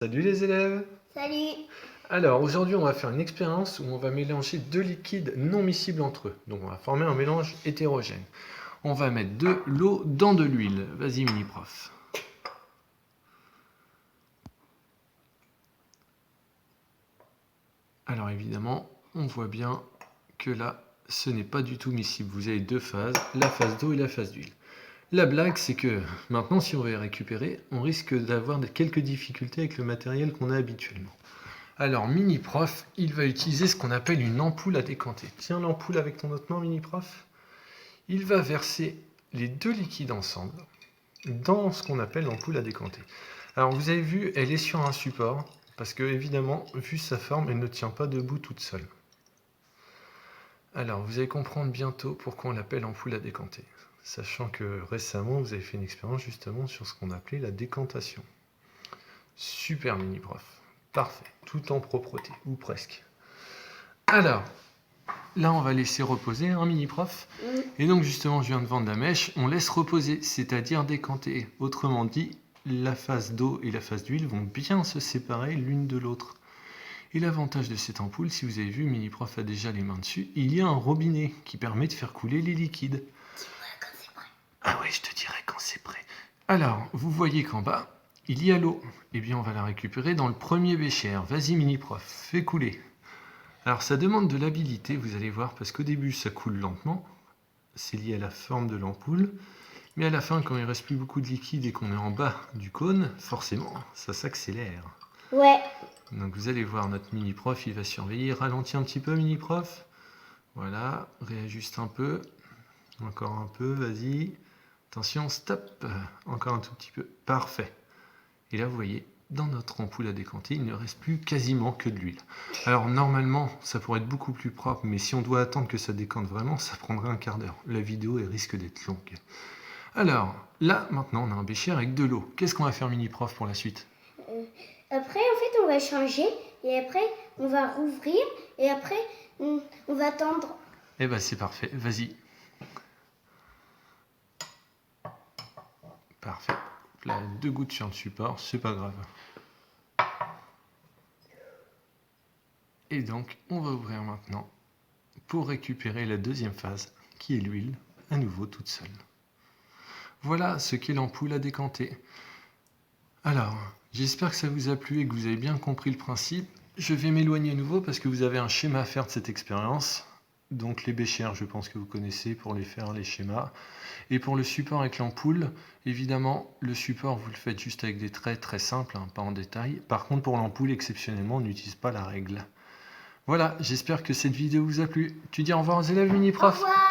Salut les élèves! Salut! Alors aujourd'hui on va faire une expérience où on va mélanger deux liquides non miscibles entre eux. Donc on va former un mélange hétérogène. On va mettre de l'eau dans de l'huile. Vas-y mini prof. Alors évidemment on voit bien que là ce n'est pas du tout miscible. Vous avez deux phases, la phase d'eau et la phase d'huile. La blague, c'est que maintenant, si on veut les récupérer, on risque d'avoir quelques difficultés avec le matériel qu'on a habituellement. Alors, Mini Prof, il va utiliser ce qu'on appelle une ampoule à décanter. Tiens l'ampoule avec ton autre main, Mini Prof. Il va verser les deux liquides ensemble dans ce qu'on appelle l'ampoule à décanter. Alors, vous avez vu, elle est sur un support, parce que, évidemment, vu sa forme, elle ne tient pas debout toute seule. Alors, vous allez comprendre bientôt pourquoi on l'appelle ampoule à décanter. Sachant que récemment, vous avez fait une expérience justement sur ce qu'on appelait la décantation. Super mini prof. Parfait. Tout en propreté, ou presque. Alors, là, on va laisser reposer un mini prof. Et donc, justement, je viens de vendre la mèche. On laisse reposer, c'est-à-dire décanter. Autrement dit, la phase d'eau et la phase d'huile vont bien se séparer l'une de l'autre. Et l'avantage de cette ampoule, si vous avez vu, mini prof a déjà les mains dessus, il y a un robinet qui permet de faire couler les liquides. Ah ouais, je te dirai quand c'est prêt. Alors, vous voyez qu'en bas, il y a l'eau. Eh bien, on va la récupérer dans le premier bécher. Vas-y, mini-prof, fais couler. Alors, ça demande de l'habilité, vous allez voir, parce qu'au début, ça coule lentement. C'est lié à la forme de l'ampoule. Mais à la fin, quand il ne reste plus beaucoup de liquide et qu'on est en bas du cône, forcément, ça s'accélère. Ouais. Donc, vous allez voir, notre mini-prof, il va surveiller. Ralentis un petit peu, mini-prof. Voilà, réajuste un peu. Encore un peu, vas-y. Attention, stop. Encore un tout petit peu. Parfait. Et là, vous voyez, dans notre ampoule à décanter, il ne reste plus quasiment que de l'huile. Alors, normalement, ça pourrait être beaucoup plus propre, mais si on doit attendre que ça décante vraiment, ça prendrait un quart d'heure. La vidéo, elle risque d'être longue. Alors, là, maintenant, on a un bécher avec de l'eau. Qu'est-ce qu'on va faire, mini-prof, pour la suite? Après, en fait, on va changer, et après, on va rouvrir, et après, on va attendre. Eh ben, c'est parfait. Vas-y. Parfait. Là, 2 gouttes sur le support, c'est pas grave. Et donc, on va ouvrir maintenant pour récupérer la deuxième phase, qui est l'huile, à nouveau toute seule. Voilà ce qu'est l'ampoule à décanter. Alors, j'espère que ça vous a plu et que vous avez bien compris le principe. Je vais m'éloigner à nouveau parce que vous avez un schéma à faire de cette expérience. Donc les béchères, je pense que vous connaissez pour les faire, les schémas. Et pour le support avec l'ampoule, évidemment, le support, vous le faites juste avec des traits très simples, hein, pas en détail. Par contre, pour l'ampoule, exceptionnellement, on n'utilise pas la règle. Voilà, j'espère que cette vidéo vous a plu. Tu dis au revoir aux élèves, mini-prof. Au revoir.